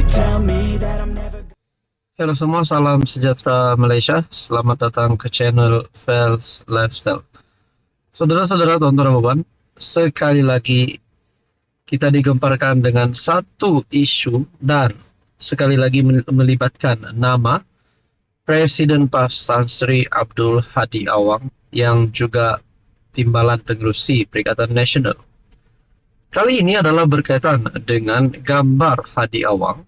tell me that I'm never. Halo semua, salam sejahtera Malaysia. Selamat datang ke channel Fels Lifestyle. Saudara-saudara, tuan-tuan dan puan, sekali lagi kita digemparkan dengan satu isu dan sekali lagi melibatkan nama Presiden PAS Tan Sri Abdul Hadi Awang yang juga Timbalan Pengerusi Perikatan Nasional. Kali ini adalah berkaitan dengan gambar Hadi Awang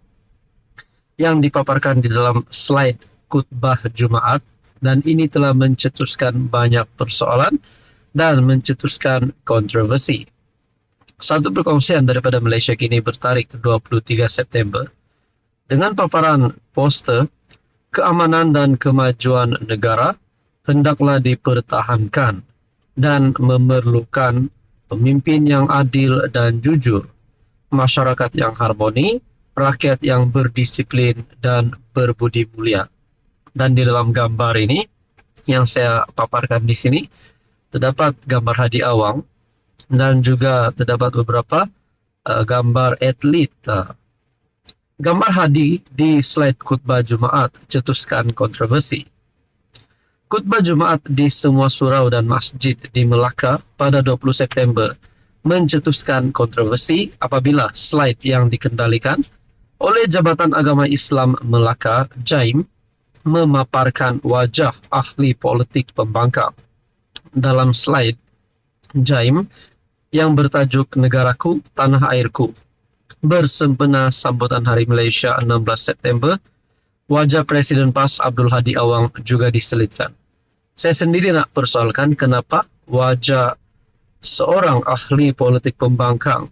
yang dipaparkan di dalam slide khutbah Jumaat, dan ini telah mencetuskan banyak persoalan dan mencetuskan kontroversi. Satu perkongsian daripada Malaysia Kini bertarikh 23 September dengan paparan poster keamanan dan kemajuan negara hendaklah dipertahankan dan memerlukan pemimpin yang adil dan jujur, masyarakat yang harmoni, rakyat yang berdisiplin dan berbudi mulia. Dan di dalam gambar ini yang saya paparkan di sini terdapat gambar Hadi Awang dan juga terdapat beberapa gambar atlet. Gambar Hadi di slide khutbah Jumaat cetuskan kontroversi. Khutbah Jumaat di semua surau dan masjid di Melaka pada 20 September mencetuskan kontroversi apabila slide yang dikendalikan oleh Jabatan Agama Islam Melaka, JAIM, memaparkan wajah ahli politik pembangkang. Dalam slide JAIM yang bertajuk Negaraku, Tanah Airku, bersempena sambutan Hari Malaysia 16 September, wajah Presiden PAS Abdul Hadi Awang juga diselitkan. Saya sendiri nak persoalkan kenapa wajah seorang ahli politik pembangkang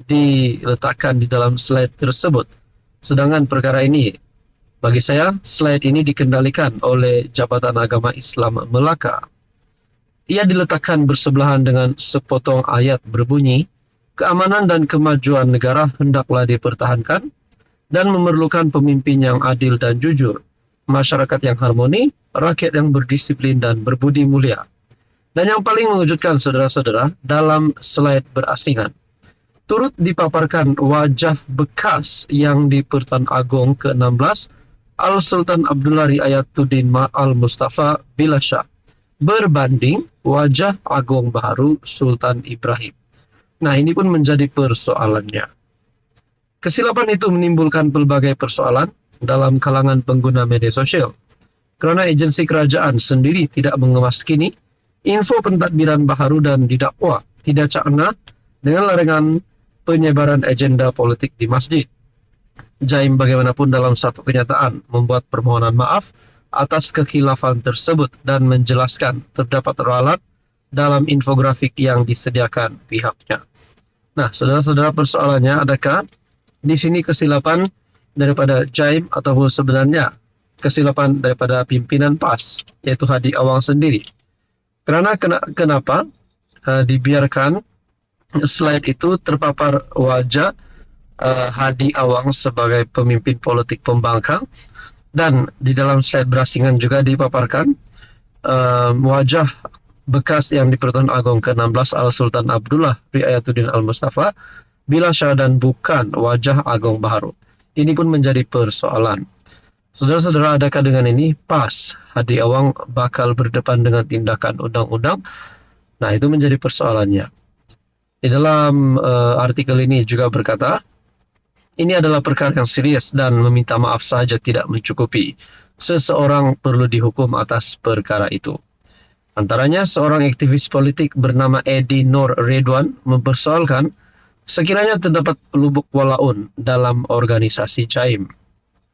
diletakkan di dalam slide tersebut. Sedangkan perkara ini, bagi saya, slide ini dikendalikan oleh Jabatan Agama Islam Melaka. Ia diletakkan bersebelahan dengan sepotong ayat berbunyi, keamanan dan kemajuan negara hendaklah dipertahankan dan memerlukan pemimpin yang adil dan jujur, masyarakat yang harmoni, rakyat yang berdisiplin dan berbudi mulia. Dan yang paling mengejutkan, saudara-saudara, dalam slide berasingan turut dipaparkan wajah bekas yang di Pertuan Agong ke-16 Al-Sultan Abdullah Riayatuddin Al-Mustafa Billah Shah berbanding wajah Agong baru Sultan Ibrahim. Nah, ini pun menjadi persoalannya. Kesilapan itu menimbulkan pelbagai persoalan dalam kalangan pengguna media sosial, kerana agensi kerajaan sendiri tidak mengemaskini info pentadbiran baharu dan didakwa tidak cakna dengan larangan penyebaran agenda politik di masjid. JAIM bagaimanapun dalam satu kenyataan membuat permohonan maaf atas kekhilafan tersebut dan menjelaskan terdapat ralat dalam infografik yang disediakan pihaknya. Nah, saudara-saudara, persoalannya adakah di sini kesilapan daripada JAIM ataupun sebenarnya kesilapan daripada pimpinan PAS, yaitu Hadi Awang sendiri? Kerana kenapa dibiarkan slide itu terpapar wajah Hadi Awang sebagai pemimpin politik pembangkang, dan di dalam slide berasingan juga dipaparkan wajah bekas yang di Pertuan Agong ke-16 Al-Sultan Abdullah Riayatuddin Al-Mustafa Billah Shah dan bukan wajah Agong baru. Ini pun menjadi persoalan. Saudara-saudara, adakah dengan ini PAS Hadi Awang bakal berdepan dengan tindakan undang-undang? Nah, itu menjadi persoalannya. Di dalam artikel ini juga berkata, ini adalah perkara yang serius dan meminta maaf saja tidak mencukupi. Seseorang perlu dihukum atas perkara itu. Antaranya, seorang aktivis politik bernama Edi Nur Redwan mempersoalkan sekiranya terdapat lubuk walaun dalam organisasi JAIM.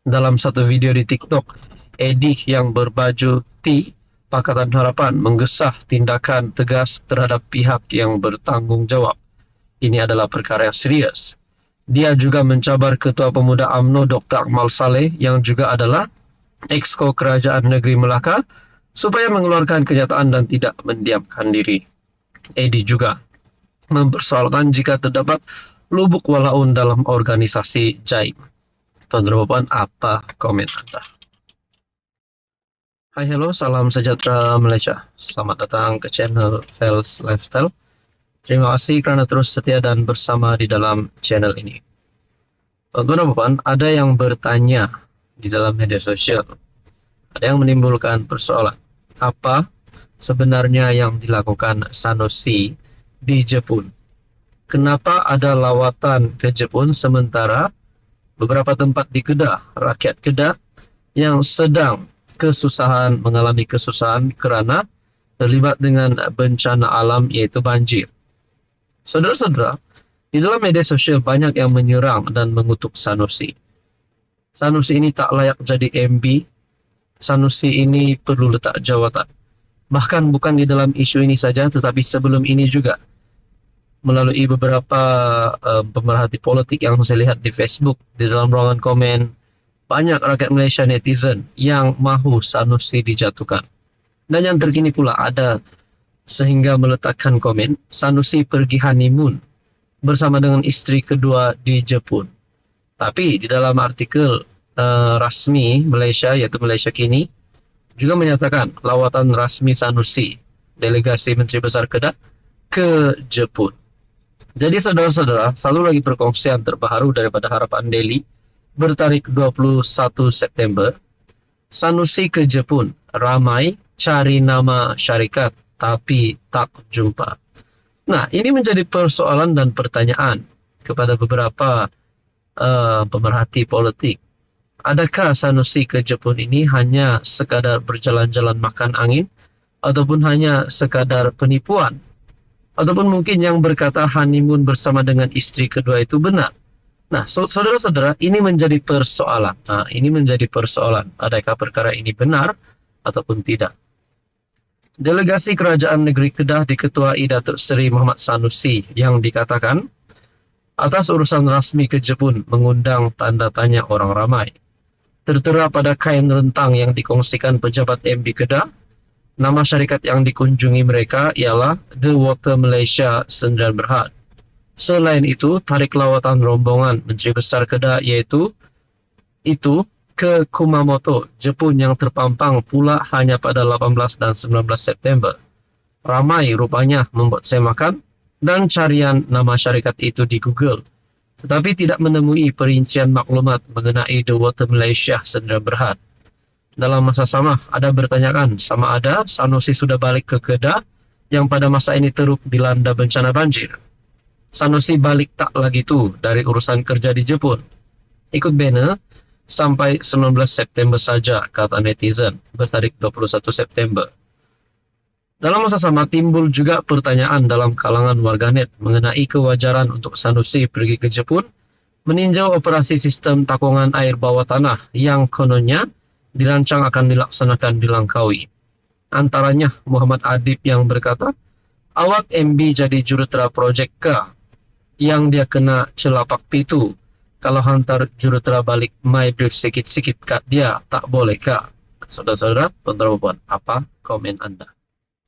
Dalam satu video di TikTok, Edi yang berbaju T Pakatan Harapan menggesah tindakan tegas terhadap pihak yang bertanggung jawab. Ini adalah perkara yang serius. Dia juga mencabar Ketua Pemuda UMNO Dr. Akmal Saleh yang juga adalah Exco Kerajaan Negeri Melaka supaya mengeluarkan kenyataan dan tidak mendiamkan diri. Edi juga mempersoalkan jika terdapat lubuk walaun dalam organisasi JAIM. Tuan-tuan dan puan, apa komen Anda? Hai, hello, salam sejahtera Malaysia. Selamat datang ke channel Fels Lifestyle. Terima kasih kerana terus setia dan bersama di dalam channel ini. Tonton dan Puan, ada yang bertanya di dalam media sosial, ada yang menimbulkan persoalan. Apa sebenarnya yang dilakukan Sanusi di Jepun? Kenapa ada lawatan ke Jepun sementara beberapa tempat di Kedah, rakyat Kedah yang sedang mengalami kesusahan karena terlibat dengan bencana alam yaitu banjir. Saudara-saudara, di dalam media sosial banyak yang menyerang dan mengutuk Sanusi. Sanusi ini tak layak jadi MB. Sanusi ini perlu letak jawatan. Bahkan bukan di dalam isu ini saja, tetapi sebelum ini juga. Melalui beberapa pemerhati politik yang saya lihat di Facebook, di dalam ruangan komen, banyak rakyat Malaysia netizen yang mahu Sanusi dijatuhkan. Dan yang terkini pula ada sehingga meletakkan komen, Sanusi pergi honeymoon bersama dengan istri kedua di Jepun. Tapi di dalam artikel rasmi Malaysia, yaitu Malaysia Kini, juga menyatakan lawatan rasmi Sanusi, delegasi Menteri Besar Kedah, ke Jepun. Jadi saudara-saudara, selalu lagi perkongsian terbaru daripada Harapan Daily, bertarik 21 September, Sanusi ke Jepun, ramai cari nama syarikat, tapi tak jumpa. Nah, ini menjadi persoalan dan pertanyaan kepada beberapa pemerhati politik. Adakah Sanusi ke Jepun ini hanya sekadar berjalan-jalan makan angin, ataupun hanya sekadar penipuan? Ataupun mungkin yang berkata honeymoon bersama dengan istri kedua itu benar? Nah, saudara-saudara, ini menjadi persoalan. Nah, ini menjadi persoalan. Adakah perkara ini benar ataupun tidak? Delegasi Kerajaan Negeri Kedah diketuai Datuk Seri Muhammad Sanusi yang dikatakan atas urusan rasmi ke Jepun mengundang tanda tanya orang ramai. Tertera pada kain rentang yang dikongsikan pejabat MB Kedah, nama syarikat yang dikunjungi mereka ialah The Water Malaysia Sdn Bhd. Selain itu, tarik lawatan rombongan Menteri Besar Kedah iaitu ke Kumamoto, Jepun yang terpampang pula hanya pada 18 dan 19 September. Ramai rupanya membuat saya makan dan carian nama syarikat itu di Google, tetapi tidak menemui perincian maklumat mengenai The Water Malaysia Sdn Bhd. Dalam masa sama, ada bertanyakan sama ada Sanusi sudah balik ke Kedah yang pada masa ini teruk dilanda bencana banjir. Sanusi balik tak lagi tu dari urusan kerja di Jepun. Ikut banner sampai 19 September saja, kata netizen, bertarik 21 September. Dalam masa sama timbul juga pertanyaan dalam kalangan warganet mengenai kewajaran untuk Sanusi pergi ke Jepun meninjau operasi sistem takungan air bawah tanah yang kononnya dirancang akan dilaksanakan di Langkawi. Antaranya Muhammad Adib yang berkata, awak MB jadi jurutera projek K yang dia kena celapak pitu. Kalau hantar jurutera balik my brief sikit-sikit kat dia, tak boleh kah? Saudara-saudara, tuan-tuan, apa komen Anda?